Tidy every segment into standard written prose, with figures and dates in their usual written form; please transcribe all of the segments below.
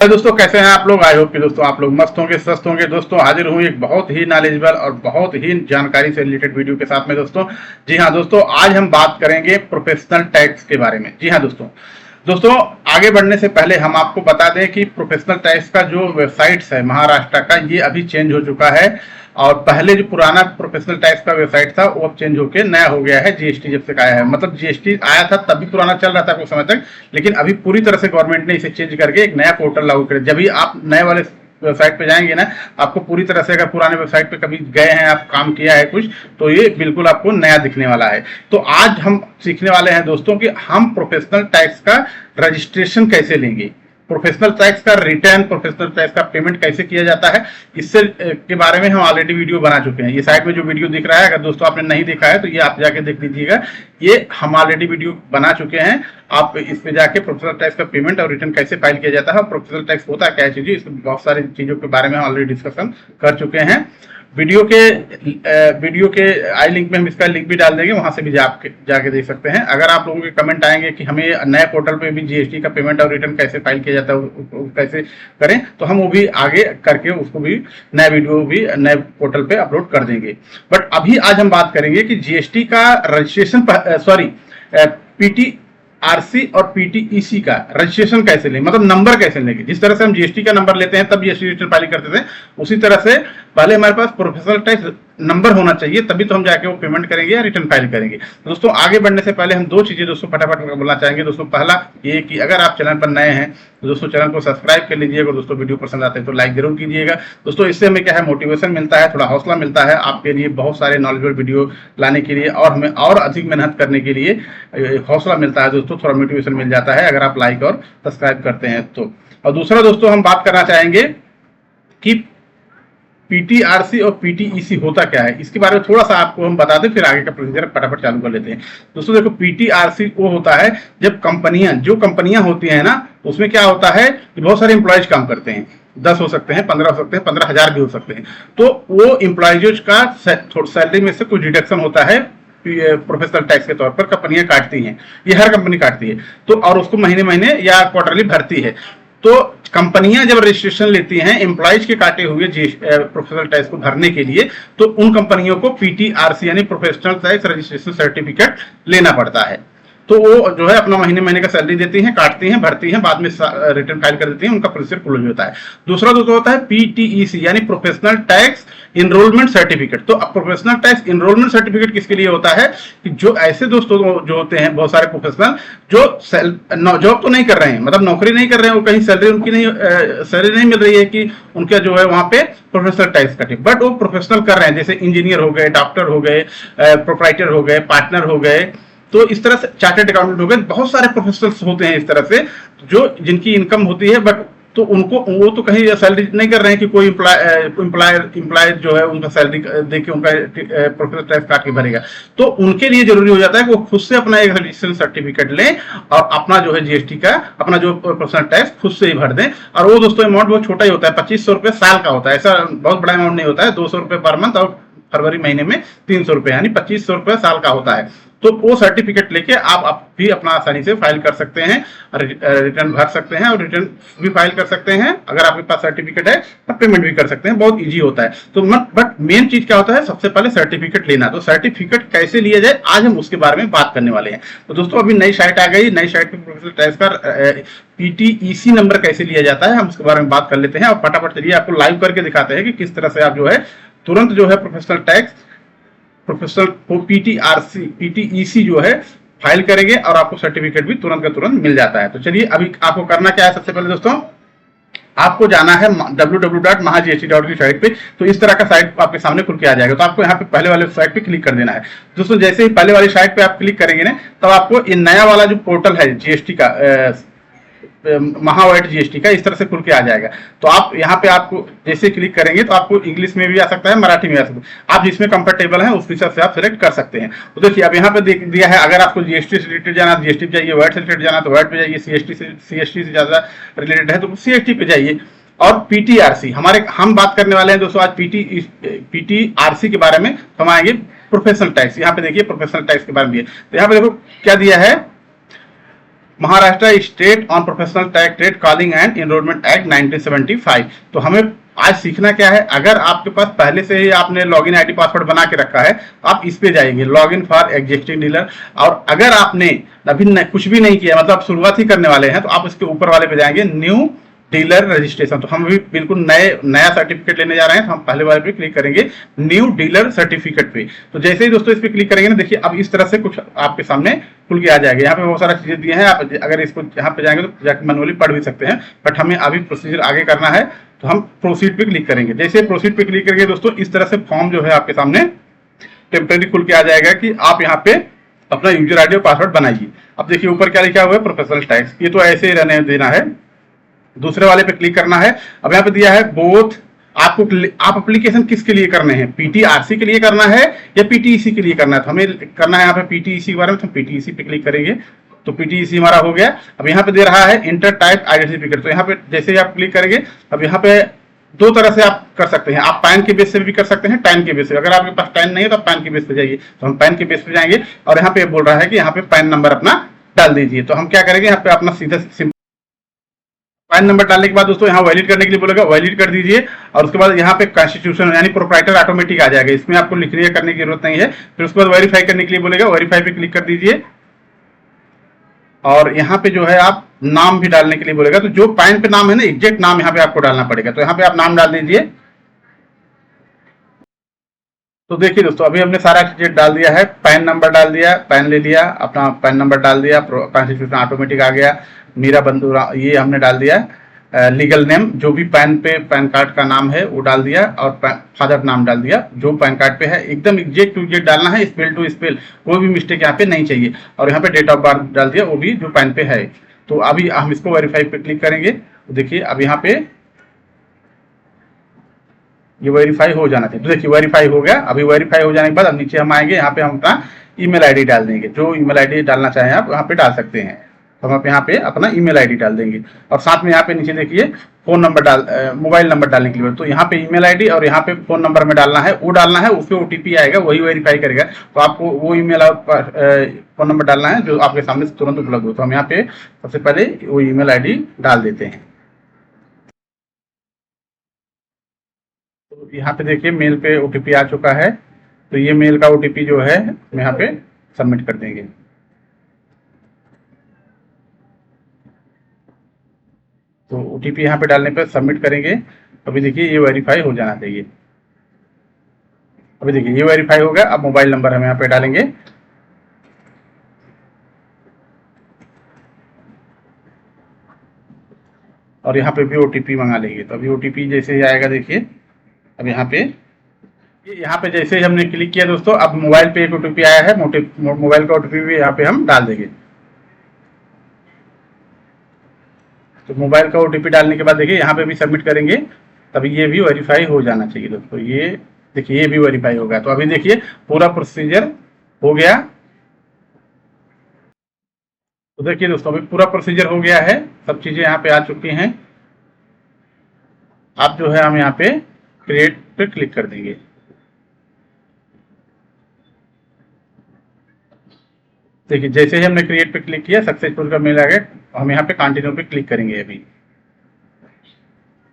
दोस्तों कैसे हैं आप लोग। आई होप कि दोस्तों आप लोग मस्त होंगे, स्वस्थ होंगे। दोस्तों हाजिर हूँ एक बहुत ही नॉलेजेबल और बहुत ही जानकारी से रिलेटेड वीडियो के साथ में दोस्तों। जी हाँ दोस्तों, आज हम बात करेंगे प्रोफेशनल टैक्स के बारे में। जी हाँ दोस्तों आगे बढ़ने से पहले हम आपको बता दें कि प्रोफेशनल टैक्स का जो वेबसाइट्स है महाराष्ट्र का, ये अभी चेंज हो चुका है। और पहले जो पुराना प्रोफेशनल टैक्स का वेबसाइट था वो अब चेंज होकर नया हो गया है। जीएसटी जब से आया है, मतलब जीएसटी आया था तभी पुराना चल रहा था कुछ समय तक, लेकिन अभी पूरी तरह से गवर्नमेंट ने इसे चेंज करके एक नया पोर्टल लागू किया। जब भी आप नए वाले वेबसाइट पे जाएंगे ना, आपको पूरी तरह से, अगर पुराने वेबसाइट पे कभी गए हैं, आप काम किया है कुछ, तो ये बिल्कुल आपको नया दिखने वाला है। तो आज हम सीखने वाले हैं दोस्तों कि हम प्रोफेशनल टैक्स का रजिस्ट्रेशन कैसे लेंगे, प्रोफेशनल टैक्स का रिटर्न, प्रोफेशनल टैक्स का पेमेंट कैसे किया जाता है, इससे के बारे में हम ऑलरेडी वीडियो बना चुके हैं। ये साइड में जो वीडियो दिख रहा है, अगर दोस्तों आपने नहीं देखा है तो ये आप जाके देख लीजिएगा। ये हम ऑलरेडी वीडियो बना चुके हैं। आप इस पे जाके प्रोफेशनल टैक्स का पेमेंट और रिटर्न कैसे फाइल किया जाता है, प्रोफेशनल टैक्स होता है क्या चीज, इसमें बहुत सारी चीजों के बारे में हम ऑलरेडी डिस्कशन कर चुके हैं। वीडियो के आई लिंक में हम इसका लिंक भी डाल देंगे, वहां से भी जाके देख सकते हैं। अगर आप लोगों के कमेंट आएंगे कि हमें नए पोर्टल पे भी जीएसटी का पेमेंट और रिटर्न कैसे फाइल किया जाता है, कैसे करें, तो हम वो भी आगे करके उसको भी नया वीडियो भी नए पोर्टल पे अपलोड कर देंगे। बट अभी आज हम बात करेंगे कि जीएसटी का रजिस्ट्रेशन, पीटीआरसी और पीटीईसी का रजिस्ट्रेशन कैसे लें, मतलब नंबर कैसे लेंगे। जिस तरह से हम जीएसटी का नंबर लेते हैं तब जीएसटी रिटर्न फाइल करते थे, उसी तरह से पहले हमारे पास प्रोफेशनल टैक्स नंबर होना चाहिए, तभी तो हम जाके वो पेमेंट करेंगे या रिटर्न फाइल करेंगे। तो दोस्तों आगे बढ़ने से पहले हम दो चीजें दोस्तों फटाफट बोलना चाहेंगे। दोस्तों पहला ये कि अगर आप चैनल पर नए हैं तो दोस्तों चैनल को सब्सक्राइब कर लीजिएगा। दोस्तों वीडियो पसंद आते हैं तो लाइक जरूर कीजिएगा। दोस्तों इससे हमें क्या है, मोटिवेशन मिलता है, थोड़ा हौसला मिलता है आपके लिए बहुत सारे नॉलेजेबल वीडियो लाने के लिए, और हमें और अधिक मेहनत करने के लिए हौसला मिलता है दोस्तों, थोड़ा मोटिवेशन मिल जाता है अगर आप लाइक और सब्सक्राइब करते हैं तो। और दूसरा दोस्तों हम बात करना चाहेंगे कि पीटीआरसी और पीटीईसी होता क्या है, इसके बारे में थोड़ा सा आपको हम बता दें, फिर आगे का प्रोसीजर फटाफट चालू कर लेते हैं। दोस्तों देखो, पीटीआरसी वो होता है जब कंपनियां होती हैं ना, तो उसमें क्या होता है कि बहुत सारे एम्प्लॉयज काम करते हैं, 10 हो सकते हैं, 15 हो सकते हैं, 15,000 भी हो सकते हैं। तो वो एम्प्लॉयज का सैलरी में से कुछ डिडक्शन होता है प्रोफेशनल टैक्स के तौर पर, कंपनियां काटती हैं, ये हर कंपनी काटती है। तो और उसको महीने महीने या क्वार्टरली भरती है। तो कंपनियां जब रजिस्ट्रेशन लेती हैं एम्प्लॉयज के काटे हुए प्रोफेशनल टैक्स को भरने के लिए, तो उन कंपनियों को पीटीआरसी यानी प्रोफेशनल टैक्स रजिस्ट्रेशन सर्टिफिकेट लेना पड़ता है। तो वो जो है अपना महीने महीने का सैलरी देती हैं, काटती हैं, भरती हैं, बाद में रिटर्न फाइल कर देती हैं, उनका प्रोसीजर क्लोज होता है। दूसरा दोस्तों होता है पीटीईसी यानी प्रोफेशनल टैक्स इनरोलमेंट सर्टिफिकेट। तो प्रोफेशनल टैक्स इनरोलमेंट सर्टिफिकेट किसके लिए होता है कि जो ऐसे दोस्तों जो होते हैं बहुत सारे प्रोफेशनल जो जॉब तो नहीं कर रहे हैं, मतलब नौकरी नहीं कर रहे हैं, वो कहीं सैलरी उनकी नहीं सैलरी नहीं मिल रही है कि उनका जो है वहां पे प्रोफेशनल टैक्स कटे, बट वो प्रोफेशनल कर रहे हैं, जैसे इंजीनियर हो गए, डॉक्टर हो गए, प्रोप्राइटर हो गए, पार्टनर हो गए, तो इस तरह से चार्टर्ड अकाउंटेंट हो गए, बहुत सारे प्रोफेशनल्स होते हैं इस तरह से जो जिनकी इनकम होती है, बट तो उनको वो तो कहीं सैलरी नहीं कर रहे हैं कि कोई एम्प्लॉयर जो है उनका सैलरी देके उनका प्रोफेशनल टैक्स काट के भरेगा। तो उनके लिए जरूरी हो जाता है कि वो खुद से अपना एक रजिस्ट्रेशन सर्टिफिकेट लें और अपना जो है जीएसटी का अपना जो प्रोफेशनल टैक्स खुद से ही भर दें। और वो दोस्तों अमाउंट बहुत छोटा ही होता है, 2500 रुपये साल का होता है, ऐसा बहुत बड़ा अमाउंट नहीं होता है। 200 रुपये पर मंथ और फरवरी महीने में 300 रुपये, यानी 2500 रुपये साल का होता है। तो वो सर्टिफिकेट लेके आप भी अपना आसानी से फाइल कर सकते हैं, रिटर्न भर सकते हैं और रिटर्न भी फाइल कर सकते हैं। अगर आपके पास सर्टिफिकेट है तो पेमेंट भी कर सकते हैं, बहुत इजी होता है। तो बट मेन चीज क्या होता है, सबसे पहले सर्टिफिकेट लेना। तो सर्टिफिकेट कैसे लिया जाए, आज हम उसके बारे में बात करने वाले हैं। तो दोस्तों अभी नई साइट आ गई, नई साइट पे प्रोफेशनल टैक्स का पीटीईसी नंबर कैसे लिया जाता है, हम उसके बारे में बात कर लेते हैं। और फटाफट चलिए आपको लाइव करके दिखाते हैं कि किस तरह से आप जो है तुरंत जो है प्रोफेशनल टैक्स पीटीआरसी पीटीईसी जो है फाइल करेंगे और आपको सर्टिफिकेट भी तुरंत का तुरंत मिल जाता है। तो चलिए अभी आपको करना क्या है, सबसे पहले दोस्तों आपको जाना है www.mahagst.in की साइट पे। तो इस तरह का साइट आपके सामने खुल के आ जाएगा। तो आपको यहाँ पे पहले वाले साइट पे क्लिक कर देना है। दोस्तों जैसे ही पहले वाली साइट पे आप क्लिक करेंगे ना, तब आपको ये नया वाला जो पोर्टल है जीएसटी का, महावाइट जीएसटी का, इस तरह से खुल के आ जाएगा। तो आप यहाँ पे आपको जैसे क्लिक करेंगे तो आपको इंग्लिश में भी आ सकता है, मराठी में आ सकता है, आप जिसमें कंफर्टेबल है उस हिसाब से आप सिलेक्ट कर सकते हैं। तो देखिए अब यहाँ पे देख दिया है, अगर आपको जीएसटी से रिलेटेड जाना है जीएसटी पे जाइए, वैट से रिलेटेड जाना तो वैट पे जाइए, सीएसटी से ज्यादा रिलेटेड है तो सीएसटी पे जाइए। और पीटीआरसी हम बात करने वाले हैं दोस्तों आज पीटीआरसी के बारे में। हम आएंगे प्रोफेशनल टैक्स। यहाँ पे देखिए प्रोफेशनल टैक्स के बारे में। तो यहाँ पे देखो क्या दिया है, Maharashtra state on professional tax trade calling and enrolment act 1975। तो हमें आज सीखना क्या है, अगर आपके पास पहले से ही आपने लॉगिन आईडी पासवर्ड बना के रखा है तो आप इस पे जाएंगे, लॉगिन फॉर एग्जिस्टिंग डीलर। और अगर आपने अभी कुछ भी नहीं किया, मतलब आप शुरुआत ही करने वाले हैं, तो आप इसके ऊपर वाले पे जाएंगे, न्यू डीलर रजिस्ट्रेशन। तो हम भी बिल्कुल नया सर्टिफिकेट लेने जा रहे हैं, तो हम पहले वाले पे क्लिक करेंगे, न्यू डीलर सर्टिफिकेट पे। तो जैसे ही दोस्तों इस पे क्लिक करेंगे ना, देखिए अब इस तरह से कुछ आपके सामने खुल के आ जाएगा। यहाँ पे बहुत सारा चीजें दिए हैं, आप अगर इसको यहाँ पे जाएंगे तो जाकर मैनुअली पढ़ भी सकते हैं, बट हमें अभी प्रोसीजर आगे करना है, तो हम प्रोसीड पे क्लिक करेंगे। जैसे प्रोसीड पे क्लिक करेंगे दोस्तों, इस तरह से फॉर्म जो है आपके सामने टेम्परेरी खुल के आ जाएगा कि आप यहाँ पे अपना यूजर आईडी और पासवर्ड बनाइए। अब देखिए ऊपर क्या लिखा हुआ है, प्रोफेशनल टैक्स, ये तो ऐसे ही रहने देना है। दूसरे वाले पे क्लिक करना है। अब यहाँ पे दिया है बोथ, आपको आप एप्लीकेशन किसके लिए करने हैं, पीटीआरसी के लिए करना है या पीटीईसी के लिए करना है। तो हमें करना है यहाँ पे पीटीईसी के बारे में, तो पीटीईसी पे क्लिक करेंगे। तो पीटीईसी हमारा हो गया। अब यहाँ पे दे रहा है इंटर टाइप आइडेंटिफिकेट, तो यहाँ पे जैसे ही आप क्लिक करेंगे, अब यहाँ पे दो तरह से आप कर सकते हैं, आप पैन के बेस से भी कर सकते हैं, टैन के बेस से। अगर आपके पास टैन नहीं है तो आप पैन के बेस पे जाइए। तो हम पैन के बेस पे जाएंगे और यहाँ पे बोल रहा है कि यहाँ पे पैन नंबर अपना डाल दीजिए। तो हम क्या करेंगे, यहाँ पे अपना सीधा पैन नंबर डालने के बाद दोस्तों यहाँ वैलिड करने के लिए बोलेगा, वैलिड कर दीजिए। और उसके बाद यहाँ पे कॉन्स्टिट्यूशन यानी प्रोप्राइटर ऑटोमेटिक आ जाएगा, इसमें आपको लिखने करने की जरूरत नहीं है। फिर उसके बाद वेरीफाई करने के लिए बोलेगा, वेरीफाई पे क्लिक कर दीजिए। और यहाँ पे जो है आप नाम भी डालने के लिए बोलेगा, तो जो पैन पे नाम है ना, एग्जैक्ट नाम यहाँ पे आपको डालना पड़ेगा। तो यहाँ पे आप नाम डाल दीजिए। तो देखिए दोस्तों, अभी हमने सारा चीजें डाल दिया है, पैन नंबर डाल दिया, पैन ले लिया, अपना पैन नंबर डाल दिया, कॉन्स्टिट्यूशन ऑटोमेटिक आ गया, मीरा बंधु ये हमने डाल दिया, लीगल नेम जो भी पैन पे पैन कार्ड का नाम है वो डाल दिया, और फादर नाम डाल दिया जो पैन कार्ड पे है, एकदम एग्जैक्ट टू एग्जैक्ट डालना है, स्पेल टू स्पेल, कोई भी मिस्टेक यहाँ पे नहीं चाहिए। और यहाँ पे डेट ऑफ बर्थ डाल दिया, वो भी जो पैन पे है। तो अभी हम इसको वेरीफाई पे क्लिक करेंगे। तो देखिए अब यहाँ पे ये वेरीफाई हो जाना चाहिए। तो देखिए वेरीफाई हो गया। अभी वेरीफाई हो जाने के बाद अब नीचे हम आएंगे, यहाँ पे हम अपना ईमेल आईडी डाल देंगे, जो ईमेल आईडी डालना चाहें आप यहाँ पे डाल सकते हैं। तो हम यहाँ पे अपना ईमेल आईडी डाल देंगे, और साथ में यहाँ पे नीचे देखिए फोन नंबर मोबाइल नंबर डालने के लिए। तो यहाँ पे ईमेल आईडी और यहाँ पे फोन नंबर में डालना है, वो डालना है, उसपे ओटीपी आएगा, वही वेरीफाई करेगा। तो आपको वो ईमेल और फोन नंबर डालना है जो आपके सामने तुरंत उपलब्ध हो। तो हम यहाँ पे सबसे पहले वो ईमेल आईडी डाल देते हैं। तो यहाँ पे देखिए मेल पे ओटीपी आ चुका है, तो ये मेल का ओटीपी जो है हम यहाँ पे सबमिट कर देंगे। तो ओटीपी यहाँ पे डालने पर सबमिट करेंगे। अभी देखिए ये वेरीफाई हो जाना चाहिए। अभी देखिए ये वेरीफाई हो गया। अब मोबाइल नंबर हम यहाँ पे डालेंगे, और यहाँ पे भी ओटीपी मंगा लेंगे। तो अभी ओटीपी जैसे ही आएगा, देखिए अब यहाँ पे जैसे ही हमने क्लिक किया दोस्तों, अब मोबाइल पे एक ओटीपी आया है, मोबाइल का ओटीपी भी यहाँ पे हम डाल देंगे। तो मोबाइल का ओटीपी डालने के बाद देखिए यहाँ पे भी सबमिट करेंगे, तभी ये भी वेरीफाई हो जाना चाहिए दोस्तों। ये देखिए ये भी वेरीफाई हो गया। तो अभी देखिए पूरा प्रोसीजर हो गया। तो देखिए दोस्तों अभी पूरा प्रोसीजर हो गया है, सब चीजें यहाँ पे आ चुकी हैं। आप जो है हम यहाँ पे क्रिएट पे क्लिक कर देंगे। देखिए जैसे ही हमने क्रिएट पे क्लिक किया, सक्सेसफुल का मेल आ गया। हम यहाँ पे कंटिन्यू पे क्लिक करेंगे अभी।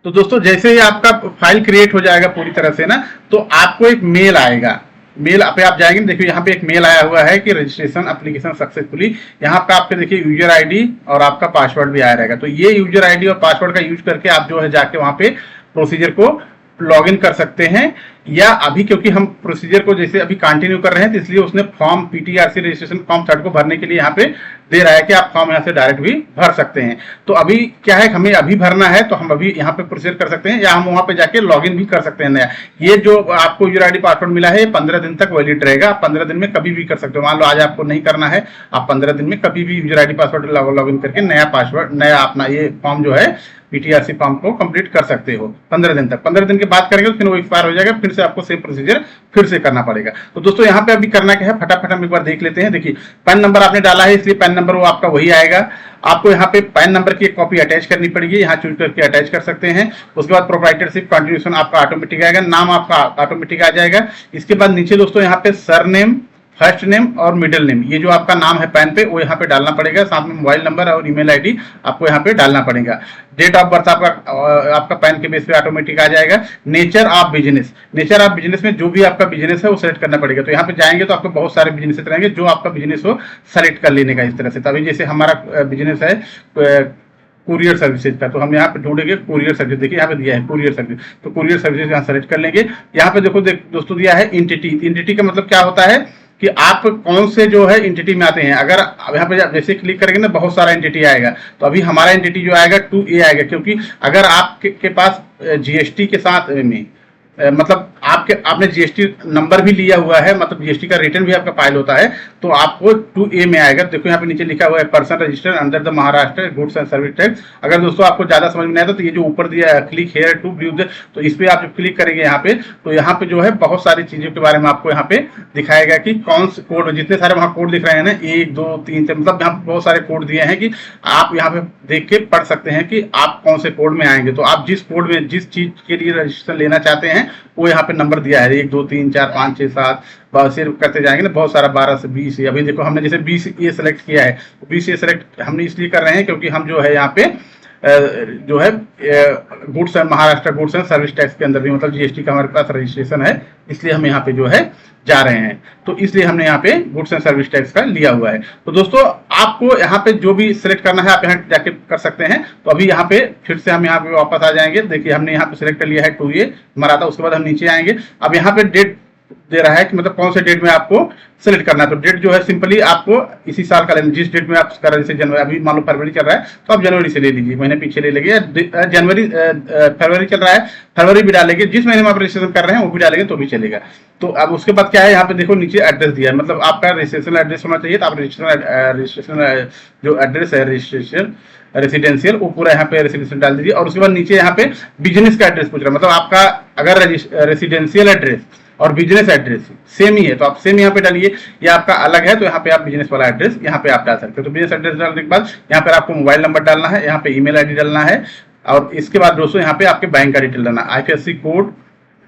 तो दोस्तों जैसे ही आपका फाइल क्रिएट हो जाएगा पूरी तरह से ना, तो आपको एक मेल आएगा। मेल पे आप जाएंगे, देखिए यहाँ पे एक मेल आया हुआ है कि रजिस्ट्रेशन एप्लीकेशन सक्सेसफुली। यहाँ पे आपके देखिए यूजर आईडी और आपका पासवर्ड भी आया रहेगा। तो ये यूजर आईडी और पासवर्ड का यूज करके आप जो है जाके वहाँ पे प्रोसीजर को लॉगिन कर सकते हैं। या अभी क्योंकि हम प्रोसीजर को जैसे अभी कंटिन्यू कर रहे हैं, तो इसलिए उसने फॉर्म पीटीआरसी रजिस्ट्रेशन फॉर्म 3 को भरने के लिए यहाँ पे दे रहा है कि आप फॉर्म यहाँ से डायरेक्ट भी भर सकते हैं। तो अभी क्या है, हमें अभी भरना है, तो हम अभी यहाँ पे प्रोसीजर कर सकते हैं, या हम वहाँ पे जाके लॉगिन भी कर सकते हैं नया। ये जो आपको यूजर आईडी पासवर्ड मिला है, 15 दिन तक वैलिड रहेगा। आप 15 दिन में कभी भी कर सकते हो। मान लो आज आपको नहीं करना है, आप 15 दिन में कभी भी यूजर आईडी पासवर्ड लॉगिन करके नया पासवर्ड, नया अपना ये फॉर्म जो है पीटीआरसी फॉर्म को कंप्लीट कर सकते हो 15 दिन तक। 15 दिन के बाद करेंगे तो फिर वो एक्सपायर हो जाएगा, फिर से आपको सेम प्रोसीजर फिर से करना पड़ेगा। तो दोस्तों यहाँ पे अभी करना क्या है, फटाफट हम एक बार देख लेते हैं। देखिए पैन नंबर आपने डाला है, इसलिए पैन नंबर वो आपका वही आएगा। आपको यहाँ पे पैन नंबर की एक कॉपी अटैच करनी पड़ेगी, यहाँ चूज करके अटैच कर सकते हैं। उसके बाद प्रोप्राइटरशिप कंट्रीब्यूशन आपका ऑटोमेटिक आएगा, नाम आपका ऑटोमेटिक आ जाएगा। इसके बाद नीचे दोस्तों यहाँ पे सरनेम, फर्स्ट नेम और मिडिल नेम, ये जो आपका नाम है पैन पे वो यहाँ पे डालना पड़ेगा, साथ में मोबाइल नंबर और ईमेल आईडी आपको यहाँ पे डालना पड़ेगा। डेट ऑफ बर्थ आपका पैन के बेस पे ऑटोमेटिक आ जाएगा। Nature of business, nature of business में जो भी आपका बिजनेस है वो सेलेक्ट करना पड़ेगा। तो यहाँ पे जाएंगे तो आपको बहुत सारे बिजनेस रहेंगे, जो आपका बिजनेस हो सेलेक्ट कर लेने का इस तरह से। तभी जैसे हमारा बिजनेस है कुरियर सर्विसेज का, तो हम यहाँ पे ढूंढेंगे कुरियर सर्विस। देखिए यहाँ पे दिया है कुरियर सर्विस, तो कुरियर सर्विसेज यहाँ सेलेक्ट कर लेंगे। यहाँ पे देखो दोस्तों दिया है एंटिटी। एंटिटी का मतलब क्या होता है कि आप कौन से जो है एंटिटी में आते हैं। अगर यहाँ पे जैसे क्लिक करेंगे ना बहुत सारा एंटिटी आएगा, तो अभी हमारा एंटिटी जो आएगा 2A आएगा, क्योंकि अगर आपके पास जीएसटी के साथ में मतलब आपने जीएसटी नंबर भी लिया हुआ है, मतलब जीएसटी का रिटर्न भी आपका फाइल होता है, तो आपको 2A में आएगा। देखो यहाँ पे नीचे लिखा हुआ है person registered under the Maharashtra goods and service tax. अगर दोस्तों आपको ज्यादा समझ में नहीं आता तो ये जो ऊपर दिया है क्लिक हेयर टू व्यू, तो इस पे आप जब क्लिक करेंगे यहाँ पे, तो यहाँ पे जो है बहुत सारी चीजों के बारे में आपको यहाँ पे दिखाएगा कि कौन से कोड, जितने सारे वहाँ कोड दिख रहे हैं ना 1 2 3 4, मतलब यहाँ बहुत सारे कोड दिए हैं कि आप यहाँ पे देख के पढ़ सकते हैं कि आप कौन से कोड में आएंगे। तो आप जिस कोड में जिस चीज के लिए रजिस्ट्रेशन लेना चाहते हैं वो यहाँ पे नंबर दिया है 1 2 3 4 5 6 7, से करते जाएंगे ना बहुत सारा 12 से 20। अभी देखो हमने जैसे 20A सेलेक्ट किया है, 20A सेलेक्ट हमने इसलिए कर रहे हैं क्योंकि हम जो है यहाँ पे जो है goods and Maharashtra goods and service tax के अंदर भी मतलब जीएसटी का हमारे पास रजिस्ट्रेशन है, इसलिए हम यहाँ पे जो है जा रहे हैं। तो इसलिए हमने यहाँ पे गुड्स एंड सर्विस टैक्स का लिया हुआ है। तो दोस्तों आपको यहाँ पे जो भी सिलेक्ट करना है आप यहाँ जाके कर सकते हैं। तो अभी यहाँ पे फिर से हम यहाँ पे वापस आ जाएंगे। देखिए हमने यहाँ पे सिलेक्ट कर लिया है 2A हमारा था। उसके बाद हम नीचे आएंगे। अब यहाँ पे डेट दे रहा है कि मतलब कौन से डेट में आपको सेलेक्ट करना है। तो डेट जो है सिंपली आपको इसी साल का लेना, जिस डेट में आप कर रहे हैं। जैसे जनवरी, अभी मान लो फरवरी चल रहा है तो आप जनवरी से ले लीजिए, महीने पीछे ले लेंगे। जनवरी फरवरी चल रहा है, फरवरी भी डालेंगे। जिस महीने में आप रजिस्ट्रेशन कर रहे हैं वो भी डालेंगे तो भी चलेगा। तो अब उसके बाद क्या है, यहाँ पे देखो नीचे एड्रेस दिया है, मतलब आपका रजिस्ट्रेशन एड्रेस होना चाहिए। तो आप रजिस्ट्रेशन जो एड्रेस है रजिस्ट्रेशन रेसिडेंशियल वो पूरा यहाँ पे रेसिडेंशियल डाल दीजिए। और उसके बाद नीचे यहाँ पे बिजनेस का एड्रेस पूछ रहा है, मतलब आपका अगर रेसिडेंशियल एड्रेस और बिजनेस एड्रेस सेम ही है तो आप सेम यहाँ पे डालिए, या आपका अलग है तो यहाँ पे आप बिजनेस वाला एड्रेस यहाँ पे आप डाल सकते हो। तो बिजनेस एड्रेस डालने के बाद यहाँ पे आपको मोबाइल नंबर डालना है, यहाँ पे ईमेल आईडी डालना है, और इसके बाद दोस्तों यहाँ पे आपके बैंक का डिटेल डालना है, आईएफएससी कोड,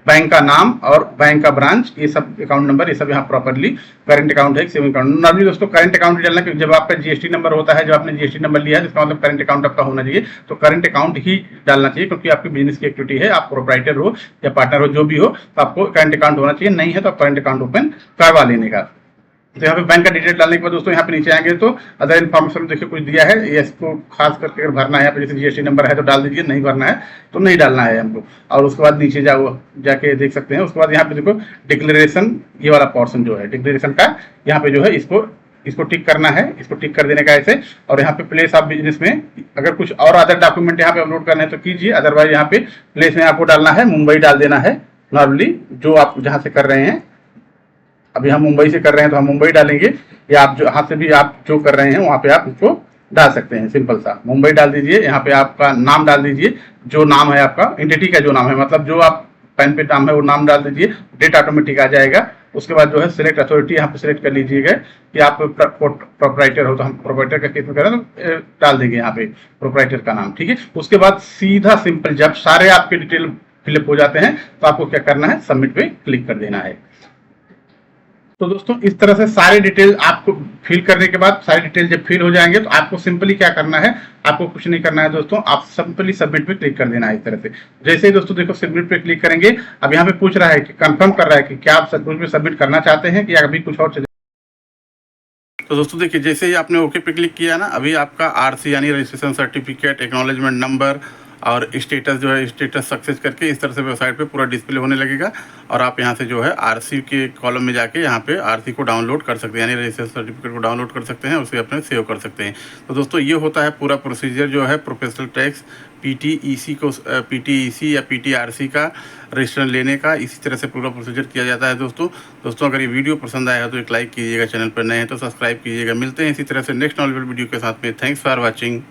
बैंक का नाम और बैंक का ब्रांच, ये सब अकाउंट नंबर, ये सब यहाँ प्रॉपर्ली करंट अकाउंट है सेविंग अकाउंट। नॉर्मली दोस्तों करंट अकाउंट डालना, क्योंकि जब आपका जीएसटी नंबर होता है, जब आपने जीएसटी नंबर लिया है इसका मतलब करंट अकाउंट आपका होना चाहिए। तो करंट अकाउंट ही डालना चाहिए, क्योंकि आपकी बिजनेस की एक्टिविटी है, आप प्रोप्राइटर हो या पार्टनर हो जो भी हो, तो आपको करंट अकाउंट होना चाहिए। नहीं है तो आप करंट अकाउंट ओपन करवा लेने का। तो यहाँ पे बैंक का डिटेल डालने के बाद दोस्तों यहाँ पे नीचे आएंगे तो अदर इन्फॉर्मेशन देखिए कुछ दिया है, ये इसको खास करके अगर भरना है, यहाँ पे जैसे जीएसटी नंबर है तो डाल दीजिए, नहीं भरना है तो नहीं डालना है हमको। और उसके बाद नीचे जाके देख सकते हैं। उसके बाद यहाँ पे देखो डिक्लेरेशन, ये वाला पोर्शन जो है डिक्लेरेशन का, यहाँ पे जो है इसको टिक करना है, इसको टिक कर देने का ऐसे। और यहाँ पे प्लेस ऑफ बिजनेस में अगर कुछ और अदर डॉक्यूमेंट यहाँ पे अपलोड करना है तो कीजिए, अदरवाइज यहाँ पे प्लेस में आपको डालना है मुंबई डाल देना है। नॉर्मली जो आप जहाँ से कर रहे हैं, अभी हम मुंबई से कर रहे हैं तो हम मुंबई डालेंगे, या आप जहाँ से भी आप जो कर रहे हैं वहाँ पे आप इसको डाल सकते हैं। सिंपल सा मुंबई डाल दीजिए, यहाँ पे आपका नाम डाल दीजिए, जो नाम है आपका एंटिटी का जो नाम है, मतलब जो आप पैन पे नाम है वो नाम डाल दीजिए, डेट ऑटोमेटिक आ जाएगा। उसके बाद जो है सिलेक्ट अथॉरिटी यहाँ पे सिलेक्ट कर लीजिएगा कि आप प्रोप्राइटर हो, तो हम प्रोप्राइटर का केस में करें तो डाल देंगे यहाँ पे प्रोप्राइटर का नाम, ठीक है। उसके बाद सीधा सिंपल जब सारे आपके डिटेल फिलअप हो जाते हैं तो आपको क्या करना है, सबमिट पे क्लिक कर देना है। तो दोस्तों इस तरह से सारे डिटेल आपको फिल करने के बाद, सारे डिटेल जब फिल हो जाएंगे तो आपको सिंपली क्या करना है, आपको कुछ नहीं करना है दोस्तों, आप सिंपली सबमिट पे क्लिक कर देना है इस तरह से। जैसे ही दोस्तों देखो सबमिट पे क्लिक करेंगे, अब यहाँ पे पूछ रहा है कि कंफर्म कर रहा है कि क्या आप सचमुच में सबमिट करना चाहते हैं कि अभी कुछ और। तो दोस्तों देखिए जैसे ही आपने ओके पे क्लिक किया ना, अभी आपका आरसी यानी रजिस्ट्रेशन सर्टिफिकेट, एक्नॉलेजमेंट नंबर और स्टेटस जो है स्टेटस सक्सेस करके इस तरह से वेबसाइट पे पूरा डिस्प्ले होने लगेगा। और आप यहाँ से जो है आरसी के कॉलम में जाके यहाँ पे आरसी को डाउनलोड कर सकते हैं, यानी रजिस्ट्रेशन सर्टिफिकेट को डाउनलोड कर सकते हैं, उसे अपने सेव कर सकते हैं। तो दोस्तों ये होता है पूरा प्रोसीजर जो है प्रोफेशनल टैक्स पीटीईसी को पीटीईसी या पीटीआरसी का रजिस्ट्रेशन लेने का। इसी तरह से पूरा प्रोसीजर किया जाता है दोस्तों अगर ये वीडियो पसंद आया तो एक लाइक कीजिएगा, चैनल पर नए हैं तो सब्सक्राइब कीजिएगा। मिलते हैं इसी तरह से नेक्स्ट नॉलेजेबल वीडियो के साथ में। Thanks for watching.